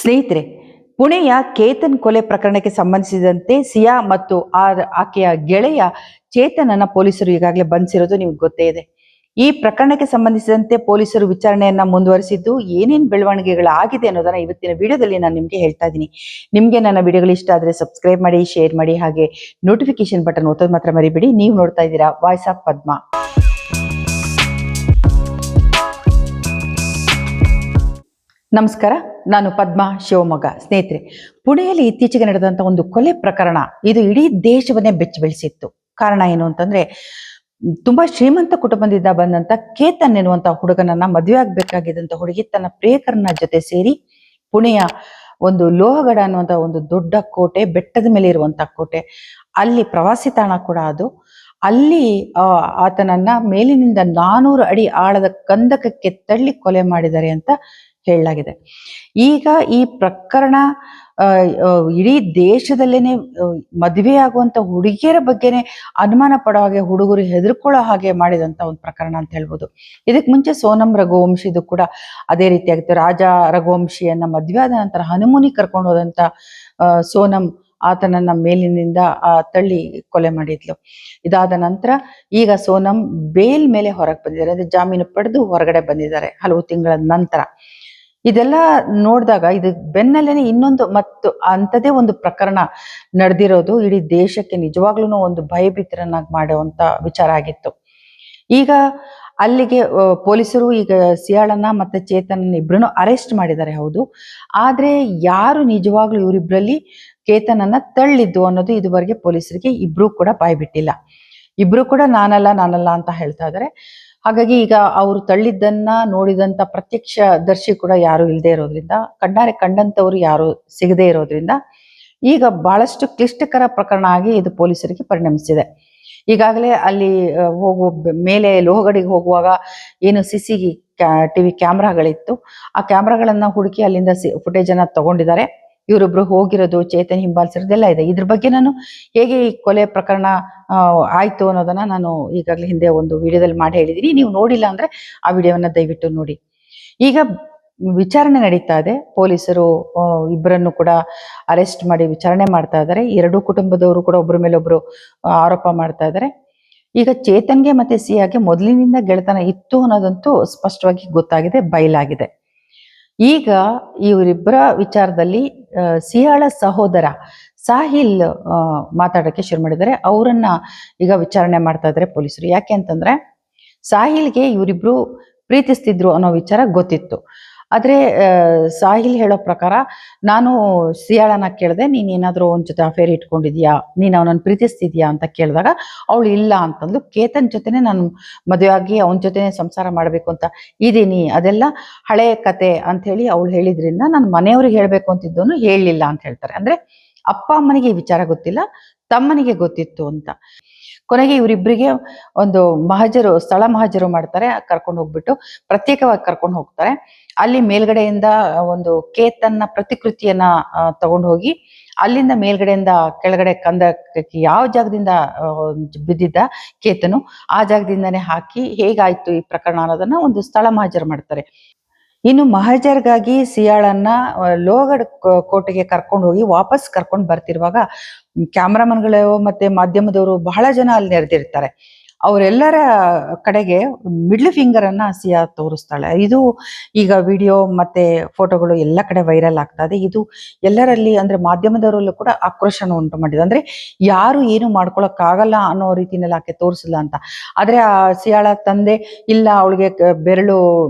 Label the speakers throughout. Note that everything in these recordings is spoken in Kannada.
Speaker 1: ಸ್ನೇಹಿತರೆ, ಪುಣೆಯ ಕೇತನ್ ಕೊಲೆ ಪ್ರಕರಣಕ್ಕೆ ಸಂಬಂಧಿಸಿದಂತೆ ಸಿಯಾ ಮತ್ತು ಆಕೆಯ ಗೆಳೆಯ ಚೇತನನ್ನ ಪೊಲೀಸರು ಈಗಾಗಲೇ ಬಂಧಿಸಿರೋದು ನಿಮ್ಗೆ ಗೊತ್ತೇ ಇದೆ. ಈ ಪ್ರಕರಣಕ್ಕೆ ಸಂಬಂಧಿಸಿದಂತೆ ಪೊಲೀಸರು ವಿಚಾರಣೆಯನ್ನ ಮುಂದುವರಿಸಿದ್ದು ಏನೇನು ಬೆಳವಣಿಗೆಗಳಾಗಿದೆ ಅನ್ನೋದನ್ನ ಇವತ್ತಿನ ವಿಡಿಯೋದಲ್ಲಿ ನಾನು ನಿಮ್ಗೆ ಹೇಳ್ತಾ ಇದ್ದೀನಿ. ನಿಮ್ಗೆ ನನ್ನ ವಿಡಿಯೋಗಳು ಇಷ್ಟ ಆದ್ರೆ ಸಬ್ಸ್ಕ್ರೈಬ್ ಮಾಡಿ, ಶೇರ್ ಮಾಡಿ, ಹಾಗೆ ನೋಟಿಫಿಕೇಶನ್ ಬಟನ್ ಒತ್ತೋದು ಮಾತ್ರ ಮರಿಬೇಡಿ. ನೀವು ನೋಡ್ತಾ ಇದ್ದೀರಾ ವಾಯ್ಸ್ ಆಫ್ ಪದ್ಮಾ. ನಮಸ್ಕಾರ, ನಾನು ಪದ್ಮಾ ಶಿವಮೊಗ್ಗ. ಸ್ನೇಹಿತರೆ, ಪುಣೆಯಲ್ಲಿ ಇತ್ತೀಚೆಗೆ ನಡೆದಂತ ಒಂದು ಕೊಲೆ ಪ್ರಕರಣ ಇದು ಇಡೀ ದೇಶವನ್ನೇ ಬೆಚ್ಚಿ ಬೀಳಿಸಿತ್ತು. ಕಾರಣ ಏನು ಅಂತಂದ್ರೆ, ತುಂಬಾ ಶ್ರೀಮಂತ ಕುಟುಂಬದಿಂದ ಬಂದಂತ ಕೇತನ್ ಎನ್ನುವಂತ ಹುಡುಗನನ್ನ ಮದುವೆ ಆಗ್ಬೇಕಾಗಿದ್ದಂತ ಹುಡುಗಿ ತನ್ನ ಪ್ರಿಯಕರನ ಜೊತೆ ಸೇರಿ ಪುಣೆಯ ಒಂದು ಲೋಹಗಡ ಅನ್ನುವಂತ ಒಂದು ದೊಡ್ಡ ಕೋಟೆ, ಬೆಟ್ಟದ ಮೇಲೆ ಇರುವಂತ ಕೋಟೆ, ಅಲ್ಲಿ ಪ್ರವಾಸಿ ತಾಣ ಕೂಡ ಅದು. ಅಲ್ಲಿ ಆತನನ್ನ ಮೇಲಿನಿಂದ 400 ಅಡಿ ಆಳದ ಕಂದಕಕ್ಕೆ ತಳ್ಳಿ ಕೊಲೆ ಮಾಡಿದ್ದಾರೆ ಅಂತ ಹೇಳಲಾಗಿದೆ. ಈಗ ಈ ಪ್ರಕರಣ ಇಡೀ ದೇಶದಲ್ಲೇನೆ ಮದುವೆ ಆಗುವಂತ ಹುಡುಗಿಯರ ಬಗ್ಗೆನೆ ಅನುಮಾನ ಪಡೋ ಹಾಗೆ, ಹುಡುಗರು ಹೆದರ್ಕೊಳ್ಳೋ ಹಾಗೆ ಮಾಡಿದಂತ ಒಂದು ಪ್ರಕರಣ ಅಂತ ಹೇಳ್ಬೋದು. ಇದಕ್ಕೆ ಮುಂಚೆ ಸೋನಂ ರಘುವಂಶಿದು ಕೂಡ ಅದೇ ರೀತಿಯಾಗಿತ್ತು. ರಾಜ ರಘುವಂಶಿಯನ್ನ ಮದುವೆ ಆದ ನಂತರ ಹನುಮೂನಿಗೆ ಕರ್ಕೊಂಡು ಹೋದಂತ ಸೋನಂ ಆತನನ್ನ ಮೇಲಿನಿಂದ ತಳ್ಳಿ ಕೊಲೆ ಮಾಡಿದ್ಲು. ಇದಾದ ನಂತರ ಈಗ ಸೋನಂ ಬೇಲ್ ಮೇಲೆ ಹೊರಗೆ ಬಂದಿದ್ದಾರೆ, ಅಂದ್ರೆ ಜಾಮೀನು ಪಡೆದು ಹೊರಗಡೆ ಬಂದಿದ್ದಾರೆ ಹಲವು ತಿಂಗಳ ನಂತರ. ಇದೆಲ್ಲ ನೋಡಿದಾಗ ಇದು ಬೆನ್ನಲ್ಲೇನೆ ಇನ್ನೊಂದು ಮತ್ತು ಅಂಥದೇ ಒಂದು ಪ್ರಕರಣ ನಡೆದಿರೋದು ಇಡೀ ದೇಶಕ್ಕೆ ನಿಜವಾಗ್ಲೂ ಒಂದು ಭಯಭೀತರನ್ನಾಗಿ ಮಾಡುವಂತ ವಿಚಾರ ಆಗಿತ್ತು. ಈಗ ಅಲ್ಲಿಗೆ ಪೊಲೀಸರು ಈಗ ಸಿಯಾಳನ್ನ ಮತ್ತೆ ಚೇತನನ್ನ ಇಬ್ರನ್ನು ಅರೆಸ್ಟ್ ಮಾಡಿದ್ದಾರೆ, ಹೌದು. ಆದ್ರೆ ಯಾರು ನಿಜವಾಗ್ಲೂ ಇವರಿಬ್ರಲ್ಲಿ ಕೇತನನ್ನ ತಳ್ಳಿದ್ದು ಅನ್ನೋದು ಇದುವರೆಗೆ ಪೊಲೀಸರಿಗೆ ಇಬ್ರು ಕೂಡ ಬಾಯ್ ಬಿಟ್ಟಿಲ್ಲ. ಇಬ್ರು ಕೂಡ ನಾನಲ್ಲ ಅಂತ ಹೇಳ್ತಾ ಇದ್ದಾರೆ. ಹಾಗಾಗಿ ಈಗ ಅವರು ತಳ್ಳಿದ್ದನ್ನ ನೋಡಿದಂತ ಪ್ರತ್ಯಕ್ಷ ದರ್ಶಿ ಕೂಡ ಯಾರು ಇಲ್ಲದೆ ಇರೋದ್ರಿಂದ, ಕಣ್ಣಾರೆ ಕಂಡಂತವ್ರು ಯಾರು ಸಿಗದೆ ಇರೋದ್ರಿಂದ ಈಗ ಬಹಳಷ್ಟು ಕ್ಲಿಷ್ಟಕರ ಪ್ರಕರಣ ಆಗಿ ಇದು ಪೊಲೀಸರಿಗೆ ಪರಿಣಮಿಸಿದೆ. ಈಗಾಗಲೇ ಅಲ್ಲಿ ಮೇಲೆ ಲೋಹಗಡಿಗೆ ಹೋಗುವಾಗ ಏನು ಟಿವಿ ಕ್ಯಾಮ್ರಾಗಳಿತ್ತು, ಆ ಕ್ಯಾಮ್ರಾಗಳನ್ನ ಹುಡುಕಿ ಅಲ್ಲಿಂದ ಫುಟೇಜ್ ಅನ್ನ ತಗೊಂಡಿದ್ದಾರೆ. ಇವರೊಬ್ರು ಹೋಗಿರೋದು, ಚೇತನ್ ಹಿಂಬಾಲಿಸಿರೋದೆಲ್ಲ ಇದೆ. ಇದ್ರ ಬಗ್ಗೆ ನಾನು ಹೇಗೆ ಈ ಕೊಲೆ ಪ್ರಕರಣ ಆಯ್ತು ಅನ್ನೋದನ್ನ ನಾನು ಈಗಾಗಲೇ ಹಿಂದೆ ಒಂದು ವಿಡಿಯೋದಲ್ಲಿ ಮಾಡಿ ಹೇಳಿದೀನಿ. ನೀವು ನೋಡಿಲ್ಲ ಅಂದ್ರೆ ಆ ವಿಡಿಯೋವನ್ನ ದಯವಿಟ್ಟು ನೋಡಿ. ಈಗ ವಿಚಾರಣೆ ನಡೀತಾ ಇದೆ. ಪೊಲೀಸರು ಇಬ್ಬರನ್ನು ಕೂಡ ಅರೆಸ್ಟ್ ಮಾಡಿ ವಿಚಾರಣೆ ಮಾಡ್ತಾ ಇದ್ದಾರೆ. ಎರಡೂ ಕುಟುಂಬದವರು ಕೂಡ ಒಬ್ಬರ ಮೇಲೆ ಒಬ್ರು ಆರೋಪ ಮಾಡ್ತಾ ಇದ್ದಾರೆ. ಈಗ ಚೇತನ್ಗೆ ಮತ್ತೆ ಸಿಯಾಗೆ ಮೊದಲಿನಿಂದ ಗೆಳೆತನ ಇತ್ತು ಅನ್ನೋದಂತೂ ಸ್ಪಷ್ಟವಾಗಿ ಗೊತ್ತಾಗಿದೆ, ಬಯಲಾಗಿದೆ. ಈಗ ಇವರಿಬ್ಬರ ವಿಚಾರದಲ್ಲಿ ಸಿಯಾಳ ಸಹೋದರ ಸಾಹಿಲ್ ಮಾತಾಡಕ್ಕೆ ಶುರು ಮಾಡಿದ್ದಾರೆ. ಅವರನ್ನ ಈಗ ವಿಚಾರಣೆ ಮಾಡ್ತಾ ಇದ್ದಾರೆ ಪೊಲೀಸರು. ಯಾಕೆ ಅಂತಂದ್ರೆ, ಸಾಹಿಲ್ಗೆ ಇವರಿಬ್ರು ಪ್ರೀತಿಸ್ತಿದ್ರು ಅನ್ನೋ ವಿಚಾರ ಗೊತ್ತಿತ್ತು. ಆದ್ರೆ ಸಾಹಿಲ್ ಹೇಳೋ ಪ್ರಕಾರ, ನಾನು ಸಿಯಾಳನ್ನ ಕೇಳಿದೆ, ನೀನ್ ಏನಾದ್ರು ಅವನ ಜೊತೆ ಅಫೇರ್ ಇಟ್ಕೊಂಡಿದ್ಯಾ, ನೀನ್ ಅವನನ್ನ ಪ್ರೀತಿಸ್ತಿದ್ಯಾ ಅಂತ ಕೇಳಿದಾಗ ಅವಳು ಇಲ್ಲ ಅಂತಂದ್ಲು. ಕೇತನ್ ಜೊತೆನೆ ನಾನು ಮದುವೆ ಆಗಿ ಅವನ ಜೊತೆನೆ ಸಂಸಾರ ಮಾಡ್ಬೇಕು ಅಂತ ಇದೀನಿ, ಅದೆಲ್ಲ ಹಳೆಯ ಕತೆ ಅಂತ ಹೇಳಿ ಅವಳು ಹೇಳಿದ್ರಿಂದ ನಾನು ಮನೆಯವ್ರಿಗೆ ಹೇಳ್ಬೇಕು ಅಂತಿದ್ದೋನು ಹೇಳಲಿಲ್ಲ ಅಂತ ಹೇಳ್ತಾರೆ. ಅಂದ್ರೆ ಅಪ್ಪ ಅಮ್ಮನಿಗೆ ಈ ವಿಚಾರ ಗೊತ್ತಿಲ್ಲ, ತಮ್ಮನಿಗೆ ಗೊತ್ತಿತ್ತು ಅಂತ. ಕೊನೆಗೆ ಇವರಿಬ್ಬರಿಗೆ ಒಂದು ಸ್ಥಳ ಮಹಜರು ಮಾಡ್ತಾರೆ. ಕರ್ಕೊಂಡು ಹೋಗ್ಬಿಟ್ಟು ಪ್ರತ್ಯೇಕವಾಗಿ ಕರ್ಕೊಂಡು ಹೋಗ್ತಾರೆ. ಅಲ್ಲಿ ಮೇಲ್ಗಡೆಯಿಂದ ಒಂದು ಕೇತನ್ನ ಪ್ರತಿಕೃತಿಯನ್ನ ತಗೊಂಡು ಹೋಗಿ ಅಲ್ಲಿಂದ ಮೇಲ್ಗಡೆಯಿಂದ ಕೆಳಗಡೆ ಕಂದಕಕ್ಕೆ ಯಾವ ಜಾಗದಿಂದ ಬಿದ್ದಿದ್ದ ಕೇತನು ಆ ಜಾಗದಿಂದಾನೇ ಹಾಕಿ ಹೇಗಾಯ್ತು ಈ ಪ್ರಕರಣ ಅನ್ನೋದನ್ನ ಒಂದು ಸ್ಥಳ ಮಹಜರು ಮಾಡ್ತಾರೆ. ಇನ್ನು ಮಹಜರ್ಗಾಗಿ ಸಿಯಾಳನ್ನ ಲೋಹಗಢ ಕೋಟೆಗೆ ಕರ್ಕೊಂಡು ಹೋಗಿ ವಾಪಸ್ ಕರ್ಕೊಂಡು ಬರ್ತಿರುವಾಗ ಕ್ಯಾಮ್ರಾಮನ್ಗಳು ಮತ್ತೆ ಮಾಧ್ಯಮದವರು ಬಹಳ ಜನ ಅಲ್ಲಿ ನೆರೆದಿರ್ತಾರೆ. ಅವರೆಲ್ಲರ ಕಡೆಗೆ ಮಿಡ್ಲ್ ಫಿಂಗರ್ ಅನ್ನ ಸಿಯಾ ತೋರಿಸ್ತಾಳೆ. ಇದು ಈಗ ವಿಡಿಯೋ ಮತ್ತೆ ಫೋಟೋಗಳು ಎಲ್ಲ ಕಡೆ ವೈರಲ್ ಆಗ್ತಾ ಇದೆ. ಇದು ಎಲ್ಲರಲ್ಲಿ, ಅಂದ್ರೆ ಮಾಧ್ಯಮದವರಲ್ಲೂ ಕೂಡ ಆಕ್ರೋಶನ ಉಂಟು ಮಾಡಿದೆ. ಅಂದ್ರೆ ಯಾರು ಏನು ಮಾಡ್ಕೊಳಕ್ ಆಗಲ್ಲ ಅನ್ನೋ ರೀತಿನಲ್ಲಿ ಆಕೆ ತೋರಿಸಿಲ್ಲ ಅಂತ. ಆದ್ರೆ ಆ ಸಿಯಾಳ ತಂದೆ, ಇಲ್ಲ ಅವಳಿಗೆ ಬೆರಳು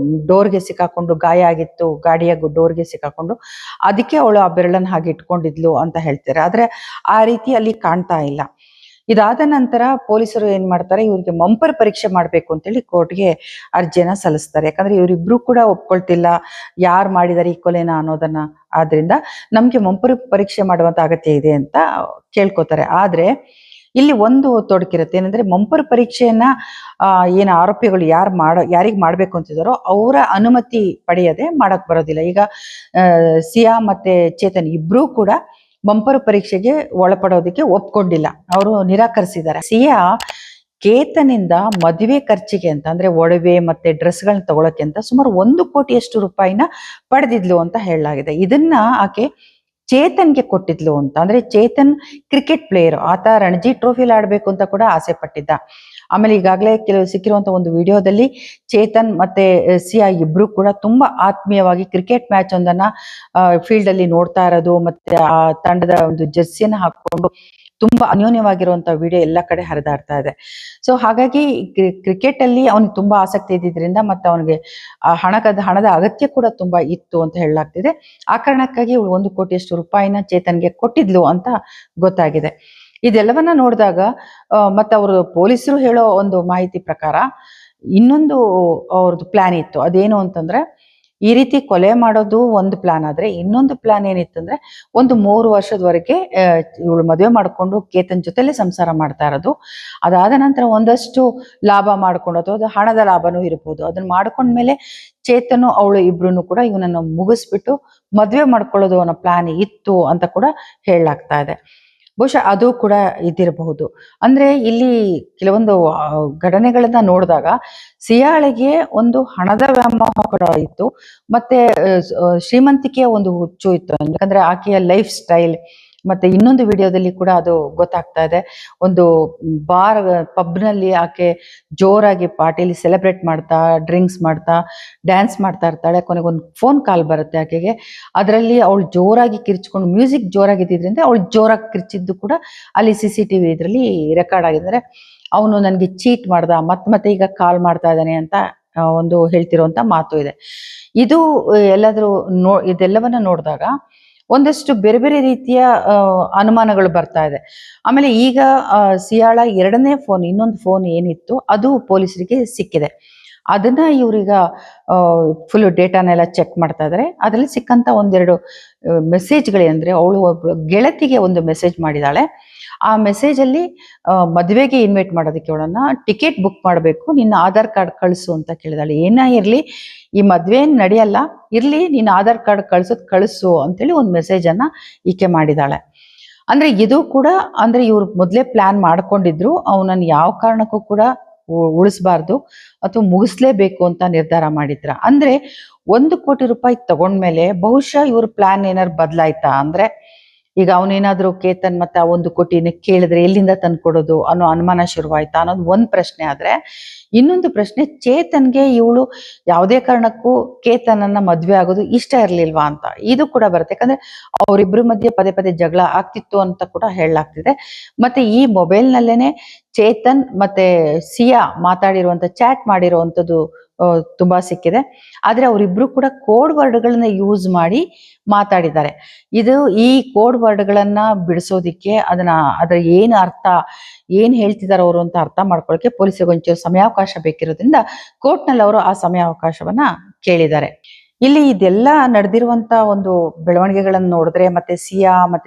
Speaker 1: ಡೋರ್ಗೆ ಸಿಕ್ಕಾಕೊಂಡು ಗಾಯ ಆಗಿತ್ತು, ಗಾಡಿಯ ಡೋರ್ಗೆ ಸಿಕ್ಕಾಕೊಂಡು, ಅದಕ್ಕೆ ಅವಳು ಆ ಬೆರಳನ್ನ ಹಾಗೆ ಇಟ್ಕೊಂಡಿದ್ಲು ಅಂತ ಹೇಳ್ತಾರೆ. ಆದ್ರೆ ಆ ರೀತಿ ಅಲ್ಲಿ ಕಾಣ್ತಾ ಇಲ್ಲ. ಇದಾದ ನಂತರ ಪೊಲೀಸರು ಏನ್ ಮಾಡ್ತಾರೆ, ಇವ್ರಿಗೆ ಮಂಪರ್ ಪರೀಕ್ಷೆ ಮಾಡ್ಬೇಕು ಅಂತೇಳಿ ಕೋರ್ಟ್ಗೆ ಅರ್ಜಿಯನ್ನ ಸಲ್ಲಿಸ್ತಾರೆ. ಯಾಕಂದ್ರೆ ಇವರಿಬ್ರು ಕೂಡ ಒಪ್ಕೊಳ್ತಿಲ್ಲ ಯಾರು ಮಾಡಿದಾರೆ ಈ ಕೊಲೆನ ಅನ್ನೋದನ್ನ. ಆದ್ರಿಂದ ನಮ್ಗೆ ಮಂಪರ್ ಪರೀಕ್ಷೆ ಮಾಡುವಂತ ಅಗತ್ಯ ಇದೆ ಅಂತ ಕೇಳ್ಕೊತಾರೆ. ಆದ್ರೆ ಇಲ್ಲಿ ಒಂದು ತೊಡಕಿರುತ್ತೆ, ಏನಂದ್ರೆ ಮಂಪರ್ ಪರೀಕ್ಷೆಯನ್ನ ಏನ್ ಆರೋಪಿಗಳು ಯಾರಿಗ್ ಮಾಡ್ಬೇಕು ಅಂತಿದಾರೋ ಅವರ ಅನುಮತಿ ಪಡೆಯದೆ ಮಾಡಕ್ ಬರೋದಿಲ್ಲ. ಈಗ ಸಿಯಾ ಮತ್ತೆ ಚೇತನ್ ಇಬ್ರು ಕೂಡ ಬಂಪರ್ ಪರೀಕ್ಷೆಗೆ ಒಳಪಡೋದಕ್ಕೆ ಒಪ್ಕೊಂಡಿಲ್ಲ, ಅವರು ನಿರಾಕರಿಸಿದ್ದಾರೆ. ಸಿಯಾ ಕೇತನಿಂದ ಮದುವೆ ಖರ್ಚಿಗೆ ಅಂತ ಅಂದ್ರೆ ಒಡವೆ ಮತ್ತೆ ಡ್ರೆಸ್ಗಳನ್ನ ತಗೊಳಕ್ಕೆ ಅಂತ ಸುಮಾರು 1 ಕೋಟಿಯಷ್ಟು ರೂಪಾಯಿನ ಪಡೆದಿದ್ಲು ಅಂತ ಹೇಳಲಾಗಿದೆ. ಇದನ್ನ ಆಕೆ ಚೇತನ್ಗೆ ಕೊಟ್ಟಿದ್ಲು ಅಂತ. ಅಂದ್ರೆ ಚೇತನ್ ಕ್ರಿಕೆಟ್ ಪ್ಲೇಯರ್, ಆತ ರಣಜಿ ಟ್ರೋಫಿಲಿ ಆಡ್ಬೇಕು ಅಂತ ಕೂಡ ಆಸೆ ಪಟ್ಟಿದ್ದ. ಆಮೇಲೆ ಈಗಾಗಲೇ ಕೆಲವು ಸಿಕ್ಕಿರುವಂತ ಒಂದು ವಿಡಿಯೋದಲ್ಲಿ ಚೇತನ್ ಮತ್ತೆ ಸಿಯಾ ಇಬ್ರು ಕೂಡ ತುಂಬಾ ಆತ್ಮೀಯವಾಗಿ ಕ್ರಿಕೆಟ್ ಮ್ಯಾಚ್ ಒಂದನ್ನ ಫೀಲ್ಡ್ ಅಲ್ಲಿ ನೋಡ್ತಾ ಇರೋದು, ಮತ್ತೆ ಆ ತಂಡದ ಒಂದು ಜರ್ಸಿಯನ್ನ ಹಾಕೊಂಡು ತುಂಬಾ ಅನ್ಯೋನ್ಯವಾಗಿರುವಂತಹ ವಿಡಿಯೋ ಎಲ್ಲ ಕಡೆ ಹರಿದಾಡ್ತಾ ಇದೆ. ಸೊ ಹಾಗಾಗಿ ಕ್ರಿಕೆಟ್ ಅಲ್ಲಿ ಅವನಿಗೆ ತುಂಬಾ ಆಸಕ್ತಿ ಇದ್ದಿದ್ರಿಂದ ಮತ್ತೆ ಅವನಿಗೆ ಹಣದ ಅಗತ್ಯ ಕೂಡ ತುಂಬಾ ಇತ್ತು ಅಂತ ಹೇಳಲಾಗ್ತಿದೆ. ಆ ಕಾರಣಕ್ಕಾಗಿ ಇವಳು 1 ಕೋಟಿಯಷ್ಟು ರೂಪಾಯಿನ ಚೇತನ್ಗೆ ಕೊಟ್ಟಿದ್ಲು ಅಂತ ಗೊತ್ತಾಗಿದೆ. ಇದೆಲ್ಲವನ್ನ ನೋಡಿದಾಗ ಮತ್ತೆ ಅವರು ಪೊಲೀಸರು ಹೇಳೋ ಒಂದು ಮಾಹಿತಿ ಪ್ರಕಾರ ಇನ್ನೊಂದು ಅವ್ರದ್ದು ಪ್ಲಾನ್ ಇತ್ತು. ಅದೇನು ಅಂತಂದ್ರೆ, ಈ ರೀತಿ ಕೊಲೆ ಮಾಡೋದು ಒಂದು ಪ್ಲಾನ್ ಆದ್ರೆ, ಇನ್ನೊಂದು ಪ್ಲಾನ್ ಏನಿತ್ತಂದ್ರೆ ಒಂದು 3 ವರ್ಷದವರೆಗೆ ಇವಳು ಮದುವೆ ಮಾಡ್ಕೊಂಡು ಕೇತನ್ ಜೊತೆಲೆ ಸಂಸಾರ ಮಾಡ್ತಾ ಇರೋದು. ಅದಾದ ನಂತರ ಒಂದಷ್ಟು ಲಾಭ ಮಾಡ್ಕೊಂಡು ಅಥವಾ ಅದು ಹಣದ ಲಾಭನೂ ಇರ್ಬೋದು, ಅದನ್ನ ಮಾಡ್ಕೊಂಡ್ಮೇಲೆ ಚೇತನು ಅವಳು ಇಬ್ರು ಕೂಡ ಇವನನ್ನು ಮುಗಿಸ್ಬಿಟ್ಟು ಮದುವೆ ಮಾಡ್ಕೊಳ್ಳೋದು ಅನ್ನೋ ಪ್ಲಾನ್ ಇತ್ತು ಅಂತ ಕೂಡ ಹೇಳಲಾಗ್ತಾ ಇದೆ. ಬಹುಶಃ ಅದು ಕೂಡ ಇದ್ದಿರಬಹುದು. ಅಂದ್ರೆ ಇಲ್ಲಿ ಕೆಲವೊಂದು ಘಟನೆಗಳನ್ನ ನೋಡಿದಾಗ ಸಿಯಾಳಿಗೆ ಒಂದು ಹಣದ ವ್ಯಾಮೋಹ ಕೂಡ ಇತ್ತು, ಮತ್ತೆ ಶ್ರೀಮಂತಿಕೆಯ ಒಂದು ಹುಚ್ಚು ಇತ್ತು. ಯಾಕಂದ್ರೆ ಆಕೆಯ ಲೈಫ್ ಸ್ಟೈಲ್, ಮತ್ತೆ ಇನ್ನೊಂದು ವಿಡಿಯೋದಲ್ಲಿ ಕೂಡ ಅದು ಗೊತ್ತಾಗ್ತಾ ಇದೆ. ಒಂದು ಪಬ್ನಲ್ಲಿ ಆಕೆ ಜೋರಾಗಿ ಪಾರ್ಟಿಲಿ ಸೆಲೆಬ್ರೇಟ್ ಮಾಡ್ತಾ, ಡ್ರಿಂಕ್ಸ್ ಮಾಡ್ತಾ, ಡ್ಯಾನ್ಸ್ ಮಾಡ್ತಾ ಇರ್ತಾಳೆ. ಕೊನೆಗೊಂದು ಫೋನ್ ಕಾಲ್ ಬರುತ್ತೆ ಆಕೆಗೆ. ಅದರಲ್ಲಿ ಅವಳು ಜೋರಾಗಿ ಕಿರ್ಚ್ಕೊಂಡು, ಮ್ಯೂಸಿಕ್ ಜೋರಾಗಿದ್ದರಿಂದ ಅವಳು ಜೋರಾಗಿ ಕಿರ್ಚಿದ್ದು ಕೂಡ ಅಲ್ಲಿ CCTV ಇದರಲ್ಲಿ ರೆಕಾರ್ಡ್ ಆಗಿದ್ದಾರೆ. ಅವನು ನನಗೆ ಚೀಟ್ ಮಾಡ್ದ, ಮತ್ತೆ ಈಗ ಕಾಲ್ ಮಾಡ್ತಾ ಇದ್ದಾನೆ ಅಂತ ಒಂದು ಹೇಳ್ತಿರುವಂತ ಮಾತು ಇದೆ. ಇದು ಎಲ್ಲಾದ್ರೂ ಇದೆಲ್ಲವನ್ನ ನೋಡಿದಾಗ ಒಂದಷ್ಟು ಬೇರೆ ಬೇರೆ ರೀತಿಯ ಅನುಮಾನಗಳು ಬರ್ತಾ ಇದೆ. ಆಮೇಲೆ ಈಗ ಸಿಯಾಳ ಇನ್ನೊಂದು ಫೋನ್ ಏನಿತ್ತು ಅದು ಪೊಲೀಸರಿಗೆ ಸಿಕ್ಕಿದೆ. ಅದನ್ನ ಇವ್ರೀಗ ಫುಲ್ ಡೇಟಾನೆಲ್ಲ ಚೆಕ್ ಮಾಡ್ತಾ ಇದಾರೆ. ಅದ್ರಲ್ಲಿ ಸಿಕ್ಕಂತ ಒಂದೆರಡು ಮೆಸೇಜ್ಗಳೇನಂದ್ರೆ, ಅವಳು ಒಬ್ಬಳು ಗೆಳತಿಗೆ ಒಂದು ಮೆಸೇಜ್ ಮಾಡಿದಾಳೆ. ಆ ಮೆಸೇಜ್ ಅಲ್ಲಿ ಮದುವೆಗೆ ಇನ್ವೈಟ್ ಮಾಡೋದಕ್ಕೆ ಅವಳನ್ನ ಟಿಕೆಟ್ ಬುಕ್ ಮಾಡಬೇಕು, ನಿನ್ನ ಆಧಾರ್ ಕಾರ್ಡ್ ಕಳಿಸು ಅಂತ ಕೇಳಿದಾಳೆ. ಏನೇ ಇರ್ಲಿ, ಈ ಮದ್ವೆ ನಡೆಯಲ್ಲ, ಇರ್ಲಿ ನಿನ್ನ ಆಧಾರ್ ಕಾರ್ಡ್ ಕಳಿಸು ಅಂತೇಳಿ ಒಂದು ಮೆಸೇಜ್ ಅನ್ನ ಈಕೆ ಮಾಡಿದಾಳೆ. ಅಂದ್ರೆ ಇದು ಕೂಡ ಅಂದ್ರೆ ಇವ್ರು ಮೊದ್ಲೇ ಪ್ಲಾನ್ ಮಾಡ್ಕೊಂಡಿದ್ರು, ಅವನನ್ನ ಯಾವ ಕಾರಣಕ್ಕೂ ಕೂಡ ಉಳಿಸಬಾರ್ದು ಅಥವಾ ಮುಗಿಸ್ಲೇಬೇಕು ಅಂತ ನಿರ್ಧಾರ ಮಾಡಿದ್ರ. ಅಂದ್ರೆ 1 ಕೋಟಿ ರೂಪಾಯಿ ತಗೊಂಡ್ಮೇಲೆ ಬಹುಶಃ ಇವ್ರ ಪ್ಲಾನ್ ಏನಾದ್ರು ಬದಲಾಯ್ತಾ ಅಂದ್ರೆ, ಈಗ ಅವನೇನಾದ್ರೂ ಕೇತನ್ ಮತ್ತೆ ಆ 1 ಕೋಟಿನ ಕೇಳಿದ್ರೆ ಎಲ್ಲಿಂದ ತಂದು ಕೊಡೋದು ಅನ್ನೋ ಅನುಮಾನ ಶುರುವಾಯ್ತಾ ಅನ್ನೋದು ಒಂದ್ ಪ್ರಶ್ನೆ. ಆದ್ರೆ ಇನ್ನೊಂದು ಪ್ರಶ್ನೆ, ಚೇತನ್ಗೆ ಇವಳು ಯಾವುದೇ ಕಾರಣಕ್ಕೂ ಕೇತನನ್ನ ಮದ್ವೆ ಆಗೋದು ಇಷ್ಟ ಇರ್ಲಿಲ್ವಾ ಅಂತ ಇದು ಕೂಡ ಬರುತ್ತೆ. ಯಾಕಂದ್ರೆ ಅವರಿಬ್ರು ಮಧ್ಯೆ ಪದೇ ಪದೇ ಜಗಳ ಆಗ್ತಿತ್ತು ಅಂತ ಕೂಡ ಹೇಳಲಾಗ್ತಿದೆ. ಮತ್ತೆ ಈ ಮೊಬೈಲ್ ನಲ್ಲೇನೆ ಚೇತನ್ ಮತ್ತೆ ಸಿಯಾ ಮಾತಾಡಿರುವಂತ ಚಾಟ್ ಮಾಡಿರುವಂತದ್ದು ತುಂಬಾ ಸಿಕ್ಕಿದೆ. ಆದ್ರೆ ಅವರಿಬ್ರು ಕೂಡ ಕೋಡ್ ವರ್ಡ್ಗಳನ್ನ ಯೂಸ್ ಮಾಡಿ ಮಾತಾಡಿದ್ದಾರೆ. ಈ ಕೋಡ್ ವರ್ಡ್ಗಳನ್ನ ಬಿಡಿಸೋದಿಕ್ಕೆ ಅದರ ಏನು ಅರ್ಥ, ಏನ್ ಹೇಳ್ತಿದಾರೆ ಅವರು ಅಂತ ಅರ್ಥ ಮಾಡ್ಕೊಳ್ಳೋಕೆ ಪೊಲೀಸರಿಗೆ ಒಂಚೂರು ಸಮಯಾವಕಾಶ ಬೇಕಿರೋದ್ರಿಂದ ಕೋರ್ಟ್ನಲ್ಲಿ ಅವರು ಆ ಸಮಯಾವಕಾಶವನ್ನ ಕೇಳಿದ್ದಾರೆ. ಇಲ್ಲಿ ಇದೆಲ್ಲ ನಡೆದಿರುವಂತ ಒಂದು ಬೆಳವಣಿಗೆಗಳನ್ನು ನೋಡಿದ್ರೆ, ಮತ್ತೆ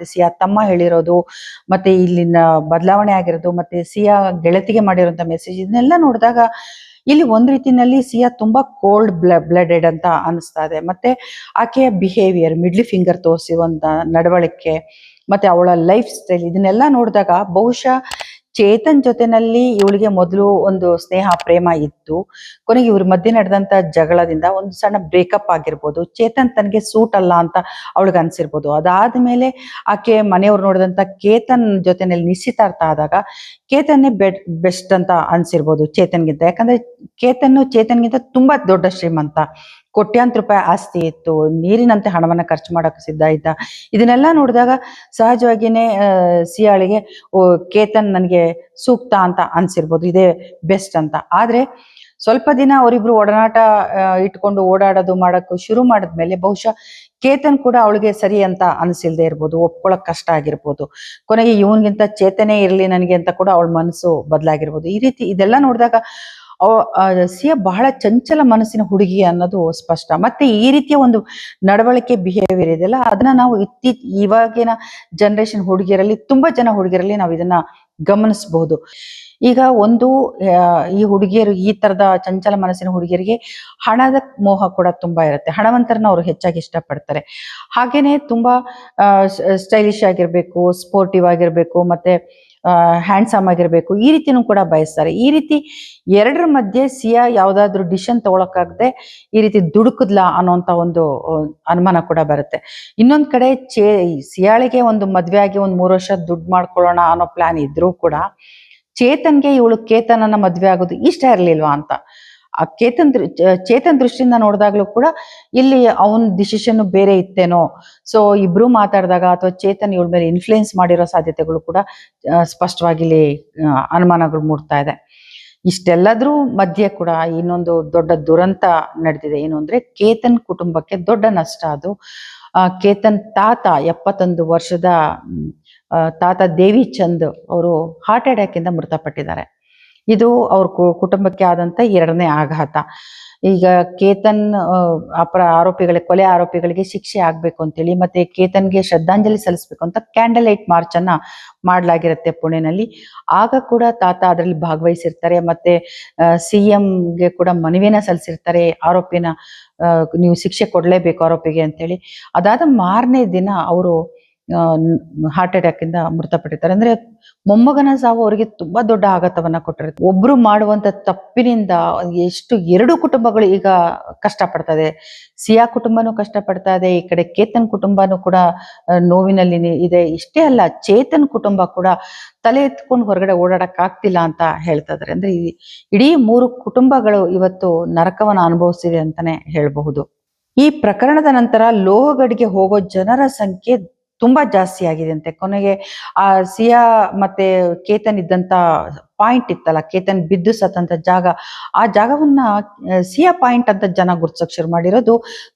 Speaker 1: ಸಿಯಾ ತಮ್ಮ ಹೇಳಿರೋದು, ಮತ್ತೆ ಇಲ್ಲಿನ ಬದಲಾವಣೆ ಆಗಿರೋದು, ಮತ್ತೆ ಸಿಯಾ ಗೆಳತಿಗೆ ಮಾಡಿರುವಂತ ಮೆಸೇಜ್, ಇದನ್ನೆಲ್ಲ ನೋಡಿದಾಗ ಇಲ್ಲಿ ಒಂದ್ ರೀತಿನಲ್ಲಿ ಸಿಯಾ ತುಂಬಾ ಕೋಲ್ಡ್ ಬ್ಲಡೆಡ್ ಅಂತ ಅನಿಸ್ತಾ ಇದೆ. ಮತ್ತೆ ಆಕೆಯ ಬಿಹೇವಿಯರ್, ಮಿಡ್ಲ್ ಫಿಂಗರ್ ತೋರಿಸುವಂತ ನಡವಳಿಕೆ, ಮತ್ತೆ ಅವಳ ಲೈಫ್ ಸ್ಟೈಲ್, ಇದನ್ನೆಲ್ಲ ನೋಡಿದಾಗ ಬಹುಶಃ ಚೇತನ್ ಜೊತೆನಲ್ಲಿ ಇವಳಿಗೆ ಮೊದಲು ಒಂದು ಸ್ನೇಹ ಪ್ರೇಮ ಇತ್ತು. ಕೊನೆಗೆ ಇವ್ರ ಮಧ್ಯೆ ನಡೆದಂತ ಜಗಳದಿಂದ ಒಂದು ಸಣ್ಣ ಬ್ರೇಕಪ್ ಆಗಿರ್ಬೋದು. ಚೇತನ್ ತನಗೆ ಸೂಟ್ ಅಲ್ಲ ಅಂತ ಅವಳಿಗೆ ಅನ್ಸಿರ್ಬೋದು. ಅದಾದ್ಮೇಲೆ ಆಕೆ ಮನೆಯವ್ರು ನೋಡಿದಂತ ಕೇತನ್ ಜೊತೆನಲ್ಲಿ ನಿಶ್ಚಿತಾರ್ಥ ಆದಾಗ ಕೇತನ್ನೇ ಬೆಸ್ಟ್ ಅಂತ ಅನ್ಸಿರ್ಬೋದು ಚೇತನ್ಗಿಂತ. ಯಾಕಂದ್ರೆ ಚೇತನ್ಗಿಂತ ತುಂಬಾ ದೊಡ್ಡ ಶ್ರೀಮಂತ, ಕೋಟ್ಯಾಂತರ ರೂಪಾಯಿ ಆಸ್ತಿ ಇತ್ತು, ನೀರಿನಂತೆ ಹಣವನ್ನ ಖರ್ಚು ಮಾಡಕ್ಕೆ ಸಿದ್ಧ ಇದ್ದ. ಇದನ್ನೆಲ್ಲ ನೋಡಿದಾಗ ಸಹಜವಾಗಿಯೇ ಸಿಯಾಳಿಗೆ ಕೇತನ್ ನನಗೆ ಸೂಕ್ತ ಅಂತ ಅನ್ಸಿರ್ಬೋದು, ಇದೇ ಬೆಸ್ಟ್ ಅಂತ. ಆದ್ರೆ ಸ್ವಲ್ಪ ದಿನ ಅವರಿಬ್ರು ಒಡನಾಟ ಇಟ್ಕೊಂಡು ಓಡಾಡೋದು ಮಾಡಕ್ಕೂ ಶುರು ಮಾಡಿದ್ಮೇಲೆ ಬಹುಶಃ ಕೇತನ್ ಕೂಡ ಅವಳಿಗೆ ಸರಿ ಅಂತ ಅನ್ಸಿಲ್ದೇ ಇರ್ಬೋದು, ಒಪ್ಕೊಳಕ್ ಕಷ್ಟ ಆಗಿರ್ಬೋದು. ಕೊನೆಗೆ ಇವನ್ಗಿಂತ ಚೇತನೇ ಇರ್ಲಿ ನನಗೆ ಅಂತ ಕೂಡ ಅವಳ ಮನಸ್ಸು ಬದಲಾಗಿರ್ಬೋದು. ಈ ರೀತಿ ಇದೆಲ್ಲ ನೋಡಿದಾಗ ಸಿಯಾ ಬಹಳ ಚಂಚಲ ಮನಸ್ಸಿನ ಹುಡುಗಿ ಅನ್ನೋದು ಸ್ಪಷ್ಟ. ಮತ್ತೆ ಈ ರೀತಿಯ ಒಂದು ನಡವಳಿಕೆ, ಬಿಹೇವಿಯರ್ ಇದೆಲ್ಲ ಅದನ್ನ ನಾವು ಇವಾಗಿನ ಜನರೇಷನ್ ಹುಡುಗಿಯರಲ್ಲಿ, ತುಂಬಾ ಜನ ಹುಡುಗಿಯರಲ್ಲಿ ನಾವು ಇದನ್ನ ಗಮನಿಸಬಹುದು. ಈಗ ಈ ಹುಡುಗಿಯರು, ಈ ತರದ ಚಂಚಲ ಮನಸ್ಸಿನ ಹುಡುಗಿಯರಿಗೆ ಹಣದ ಮೋಹ ಕೂಡ ತುಂಬಾ ಇರುತ್ತೆ. ಹಣವಂತರನ್ನ ಅವರು ಹೆಚ್ಚಾಗಿ ಇಷ್ಟಪಡ್ತಾರೆ. ಹಾಗೇನೆ ತುಂಬಾ ಸ್ಟೈಲಿಶ್ ಆಗಿರ್ಬೇಕು, ಸ್ಪೋರ್ಟಿವ್ ಆಗಿರ್ಬೇಕು, ಮತ್ತೆ ಹ್ಯಾಂಡ್ಸಮ್ ಆಗಿರ್ಬೇಕು, ಈ ರೀತಿನೂ ಕೂಡ ಬಯಸ್ತಾರೆ. ಈ ರೀತಿ ಎರಡರ ಮಧ್ಯೆ ಸಿಯಾ ಯಾವ್ದಾದ್ರು ಡಿಸಿಷನ್ ತಗೊಳಕ್ಕಾಗದೆ ಈ ರೀತಿ ದುಡುಕದ್ಲಾ ಅನ್ನೋಂತ ಒಂದು ಅನುಮಾನ ಕೂಡ ಬರುತ್ತೆ. ಇನ್ನೊಂದ್ ಕಡೆ ಸಿಯಾಳಿಗೆ ಒಂದು ಮದ್ವೆ ಆಗಿ ಒಂದ್ 3 ವರ್ಷ ದುಡ್ಡು ಮಾಡ್ಕೊಳ್ಳೋಣ ಅನ್ನೋ ಪ್ಲಾನ್ ಇದ್ರೂ ಕೂಡ ಚೇತನ್ಗೆ ಇವಳು ಕೇತನನ್ನ ಮದ್ವೆ ಆಗೋದು ಇಷ್ಟ ಇರ್ಲಿಲ್ವಾ ಅಂತ. ಆ ಚೇತನ್ ದೃಷ್ಟಿಯಿಂದ ನೋಡಿದಾಗ್ಲೂ ಕೂಡ ಇಲ್ಲಿ ಅವನ್ ಡಿಸಿಷನ್ ಬೇರೆ ಇತ್ತೇನೋ. ಸೊ ಇಬ್ರು ಮಾತಾಡಿದಾಗ ಅಥವಾ ಚೇತನ್ ಇವಳ ಮೇಲೆ ಇನ್ಫ್ಲೂಯೆನ್ಸ್ ಮಾಡಿರೋ ಸಾಧ್ಯತೆಗಳು ಕೂಡ ಸ್ಪಷ್ಟವಾಗಿ ಇಲ್ಲಿ ಅನುಮಾನಗಳು ಮೂಡ್ತಾ ಇದೆ. ಇಷ್ಟೆಲ್ಲದ್ರೂ ಮಧ್ಯೆ ಕೂಡ ಇನ್ನೊಂದು ದೊಡ್ಡ ದುರಂತ ನಡೆದಿದೆ. ಏನು ಅಂದ್ರೆ ಕೇತನ್ ಕುಟುಂಬಕ್ಕೆ ದೊಡ್ಡ ನಷ್ಟ ಅದು. ಕೇತನ್ ತಾತ 71 ವರ್ಷದ ತಾತ ದೇವಿ ಚಂದ್ ಅವರು ಹಾರ್ಟ್ ಅಟ್ಯಾಕ್ ಇಂದ ಮೃತಪಟ್ಟಿದ್ದಾರೆ. ಇದು ಅವ್ರ ಕುಟುಂಬಕ್ಕೆ ಆದಂತ 2ನೇ ಆಘಾತ. ಈಗ ಕೇತನ್ ಕೊಲೆ ಆರೋಪಿಗಳಿಗೆ ಶಿಕ್ಷೆ ಆಗ್ಬೇಕು ಅಂತೇಳಿ ಮತ್ತೆ ಕೇತನ್ಗೆ ಶ್ರದ್ಧಾಂಜಲಿ ಸಲ್ಲಿಸ್ಬೇಕು ಅಂತ ಕ್ಯಾಂಡಲ್ ಲೈಟ್ ಮಾರ್ಚ್ ಅನ್ನ ಮಾಡ್ಲಾಗಿರುತ್ತೆ ಪುಣೆನಲ್ಲಿ. ಆಗ ಕೂಡ ತಾತ ಅದರಲ್ಲಿ ಭಾಗವಹಿಸಿರ್ತಾರೆ. ಮತ್ತೆ CM-ಗೆ ಕೂಡ ಮನವಿಯನ್ನ ಸಲ್ಲಿಸಿರ್ತಾರೆ, ಆರೋಪಿನ ನೀವು ಶಿಕ್ಷೆ ಕೊಡ್ಲೇಬೇಕು ಆರೋಪಿಗೆ ಅಂತೇಳಿ. ಅದಾದ ಮಾರನೇ ದಿನ ಅವರು ಹಾರ್ಟ್ ಅಟ್ಯಾಕ್ ಇಂದ ಮೃತಪಟ್ಟಿರ್ತಾರೆ. ಅಂದ್ರೆ ಮೊಮ್ಮಗನ ಸಾವು ಅವರಿಗೆ ತುಂಬಾ ದೊಡ್ಡ ಆಘಾತವನ್ನ ಕೊಟ್ಟಿರುತ್ತೆ. ಒಬ್ರು ಮಾಡುವಂತ ತಪ್ಪಿನಿಂದ ಎಷ್ಟು 2 ಕುಟುಂಬಗಳು ಈಗ ಕಷ್ಟಪಡ್ತಾ ಇದೆ. ಸಿಯಾ ಕುಟುಂಬನೂ ಕಷ್ಟಪಡ್ತಾ ಇದೆ, ಈ ಕಡೆ ಕೇತನ್ ಕುಟುಂಬನೂ ಕೂಡ ನೋವಿನಲ್ಲಿ ಇದೆ. ಇಷ್ಟೇ ಅಲ್ಲ, ಚೇತನ್ ಕುಟುಂಬ ಕೂಡ ತಲೆ ಎತ್ಕೊಂಡು ಹೊರಗಡೆ ಓಡಾಡಕ್ ಆಗ್ತಿಲ್ಲ ಅಂತ ಹೇಳ್ತಾ ಇದಾರೆ. ಅಂದ್ರೆ ಇಡೀ 3 ಕುಟುಂಬಗಳು ಇವತ್ತು ನರಕವನ್ನ ಅನುಭವಿಸಿದೆ ಅಂತಾನೆ ಹೇಳ್ಬಹುದು. ಈ ಪ್ರಕರಣದ ನಂತರ ಲೋಹಗಡ್ಗೆ ಹೋಗೋ ಜನರ ಸಂಖ್ಯೆ ತುಂಬಾ ಜಾಸ್ತಿ ಆಗಿದೆ ಅಂತೆ. ಕೊನೆಗೆ ಆ ಸಿಯಾ ಮತ್ತೆ ಕೇತನ್ ಇದ್ದಂತ ಪಾಯಿಂಟ್ ಇತ್ತಲ್ಲ, ಕೇತನ್ ಬಿದ್ದು ಸತ್ತಂತ ಜಾಗ, ಆ ಜಾಗವನ್ನ ಸಿಯಾ ಪಾಯಿಂಟ್ ಅಂತ ಜನ ಗುರ್ಸಕ್ ಶುರು ಮಾಡಿರೋದು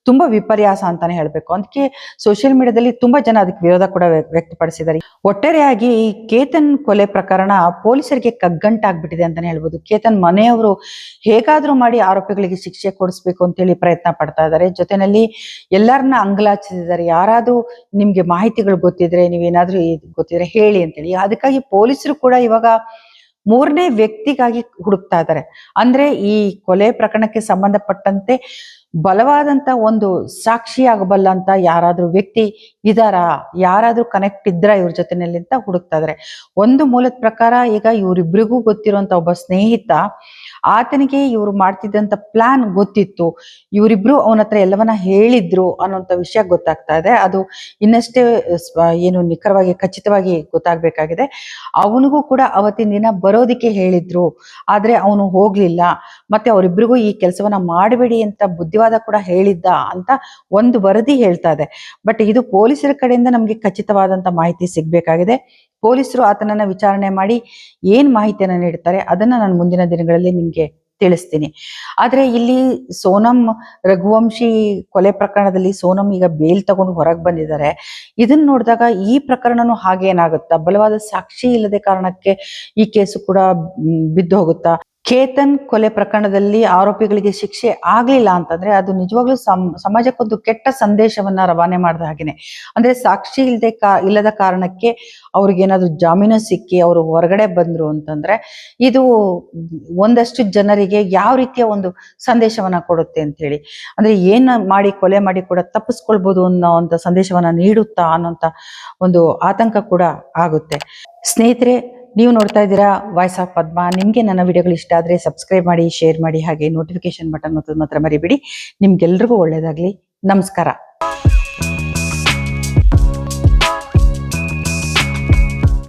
Speaker 1: ತುಂಬಾ ವಿಪರ್ಯಾಸ ಅಂತಾನೆ ಹೇಳ್ಬೇಕು. ಅದಕ್ಕೆ ಸೋಷಿಯಲ್ ಮೀಡಿಯಾದಲ್ಲಿ ತುಂಬಾ ಜನ ಅದಕ್ಕೆ ವಿರೋಧ ಕೂಡ ವ್ಯಕ್ತಪಡಿಸಿದ್ದಾರೆ. ಒಟ್ಟಾರೆಯಾಗಿ ಈ ಕೇತನ್ ಕೊಲೆ ಪ್ರಕರಣ ಪೊಲೀಸರಿಗೆ ಕಗ್ಗಂಟಾಗ್ಬಿಟ್ಟಿದೆ ಅಂತಾನೆ ಹೇಳ್ಬೋದು. ಕೇತನ್ ಮನೆಯವರು ಹೇಗಾದ್ರೂ ಮಾಡಿ ಆರೋಪಿಗಳಿಗೆ ಶಿಕ್ಷೆ ಕೊಡಿಸ್ಬೇಕು ಅಂತೇಳಿ ಪ್ರಯತ್ನ ಪಡ್ತಾ ಇದ್ದಾರೆ. ಜೊತೆನಲ್ಲಿ ಎಲ್ಲರನ್ನ ಅಂಗಲಾಚಿಸಿದ್ದಾರೆ. ಯಾರಾದ್ರೂ ನಿಮ್ಗೆ ಮಾಹಿತಿಗಳು ಗೊತ್ತಿದ್ರೆ, ನೀವೇನಾದ್ರೂ ಗೊತ್ತಿದ್ರೆ ಹೇಳಿ ಅಂತೇಳಿ. ಅದಕ್ಕಾಗಿ ಪೊಲೀಸರು ಕೂಡ ಇವಾಗ 3ನೇ ವ್ಯಕ್ತಿಗಾಗಿ ಹುಡುಕ್ತಾ ಇದ್ದಾರೆ. ಅಂದ್ರೆ ಈ ಕೊಲೆ ಪ್ರಕರಣಕ್ಕೆ ಸಂಬಂಧಪಟ್ಟಂತೆ ಬಲವಾದಂತ ಒಂದು ಸಾಕ್ಷಿಯಾಗಬಲ್ಲಂತ ಯಾರಾದ್ರೂ ವ್ಯಕ್ತಿ ಇದಾರಾ, ಯಾರಾದ್ರೂ ಕನೆಕ್ಟ್ ಇದ್ರ ಇವ್ರ ಜೊತೆನಲ್ಲಿ ಅಂತ ಹುಡುಕ್ತಾ ಇದಾರೆ. ಒಂದು ಮೂಲದ ಪ್ರಕಾರ ಈಗ ಇವರಿಬ್ರಿಗೂ ಗೊತ್ತಿರುವಂತ ಒಬ್ಬ ಸ್ನೇಹಿತ, ಆತನಿಗೆ ಇವ್ರು ಮಾಡ್ತಿದ್ದಂತ ಪ್ಲಾನ್ ಗೊತ್ತಿತ್ತು, ಇವರಿಬ್ರು ಅವನ ಹತ್ರ ಎಲ್ಲವನ್ನ ಹೇಳಿದ್ರು ಅನ್ನೋಂಥ ವಿಷಯ ಗೊತ್ತಾಗ್ತಾ ಇದೆ. ಅದು ಇನ್ನಷ್ಟೇ ಏನು ನಿಖರವಾಗಿ ಖಚಿತವಾಗಿ ಗೊತ್ತಾಗ್ಬೇಕಾಗಿದೆ. ಅವನಿಗೂ ಕೂಡ ಅವತ್ತಿನ ದಿನ ಬರೋದಿಕ್ಕೆ ಹೇಳಿದ್ರು, ಆದ್ರೆ ಅವನು ಹೋಗ್ಲಿಲ್ಲ. ಮತ್ತೆ ಅವರಿಬ್ರಿಗೂ ಈ ಕೆಲಸವನ್ನ ಮಾಡಬೇಡಿ ಅಂತ ಬುದ್ಧಿವಾದ ಕೂಡ ಹೇಳಿದ್ದ ಅಂತ ಒಂದು ವರದಿ ಹೇಳ್ತಾ ಇದೆ. ಬಟ್ ಇದು ಪೊಲೀಸರ ಕಡೆಯಿಂದ ನಮ್ಗೆ ಖಚಿತವಾದಂತ ಮಾಹಿತಿ ಸಿಗ್ಬೇಕಾಗಿದೆ. ಪೊಲೀಸರು ಆತನನ್ನ ವಿಚಾರಣೆ ಮಾಡಿ ಏನ್ ಮಾಹಿತಿಯನ್ನ ನೀಡ್ತಾರೆ ಅದನ್ನ ನಾನು ಮುಂದಿನ ದಿನಗಳಲ್ಲಿ ನಿಮ್ಗೆ ತಿಳಿಸ್ತೀನಿ. ಆದ್ರೆ ಇಲ್ಲಿ ಸೋನಂ ರಘುವಂಶಿ ಕೊಲೆ ಪ್ರಕರಣದಲ್ಲಿ ಸೋನಂ ಈಗ ಬೇಲ್ ತಗೊಂಡು ಹೊರಗೆ ಬಂದಿದ್ದಾರೆ. ಇದನ್ನ ನೋಡಿದಾಗ ಈ ಪ್ರಕರಣನೂ ಹಾಗೇನಾಗುತ್ತಾ, ಬಲವಾದ ಸಾಕ್ಷಿ ಇಲ್ಲದೆ ಕಾರಣಕ್ಕೆ ಈ ಕೇಸು ಕೂಡ ಬಿದ್ದು ಹೋಗುತ್ತಾ? ಕೇತನ್ ಕೊಲೆ ಪ್ರಕರಣದಲ್ಲಿ ಆರೋಪಿಗಳಿಗೆ ಶಿಕ್ಷೆ ಆಗ್ಲಿಲ್ಲ ಅಂತಂದ್ರೆ ಅದು ನಿಜವಾಗ್ಲೂ ಸಮಾಜಕ್ಕೊಂದು ಕೆಟ್ಟ ಸಂದೇಶವನ್ನ ರವಾನೆ ಮಾಡಿದ ಹಾಗೇನೆ. ಅಂದ್ರೆ ಸಾಕ್ಷಿ ಇಲ್ಲದ ಕಾರಣಕ್ಕೆ ಅವ್ರಿಗೇನಾದ್ರು ಜಾಮೀನು ಸಿಕ್ಕಿ ಅವರು ಹೊರಗಡೆ ಬಂದ್ರು ಅಂತಂದ್ರೆ ಇದು ಒಂದಷ್ಟು ಜನರಿಗೆ ಯಾವ ರೀತಿಯ ಒಂದು ಸಂದೇಶವನ್ನ ಕೊಡುತ್ತೆ ಅಂತ ಹೇಳಿ. ಅಂದ್ರೆ ಏನ್ ಮಾಡಿ ಕೊಲೆ ಮಾಡಿ ಕೂಡ ತಪ್ಪಿಸ್ಕೊಳ್ಬಹುದು ಅನ್ನೋ ಒಂದು ಸಂದೇಶವನ್ನ ನೀಡುತ್ತಾ ಅನ್ನೋಂತ ಒಂದು ಆತಂಕ ಕೂಡ ಆಗುತ್ತೆ. ಸ್ನೇಹಿತರೆ, ನೀವು ನೋಡ್ತಾ ಇದ್ದೀರಾ ವಾಯ್ಸ್ ಆಫ್ ಪದ್ಮ. ನಿಮ್ಗೆ ನನ್ನ ವಿಡಿಯೋಗಳು ಇಷ್ಟ ಆದ್ರೆ ಸಬ್ಸ್ಕ್ರೈಬ್ ಮಾಡಿ, ಶೇರ್ ಮಾಡಿ, ಹಾಗೆ ನೋಟಿಫಿಕೇಶನ್ ಬಟನ್ ಒತ್ತೋದು ಮಾತ್ರ ಮರಿಬೇಡಿ. ನಿಮ್ಗೆಲ್ರಿಗೂ ಒಳ್ಳೇದಾಗ್ಲಿ. ನಮಸ್ಕಾರ.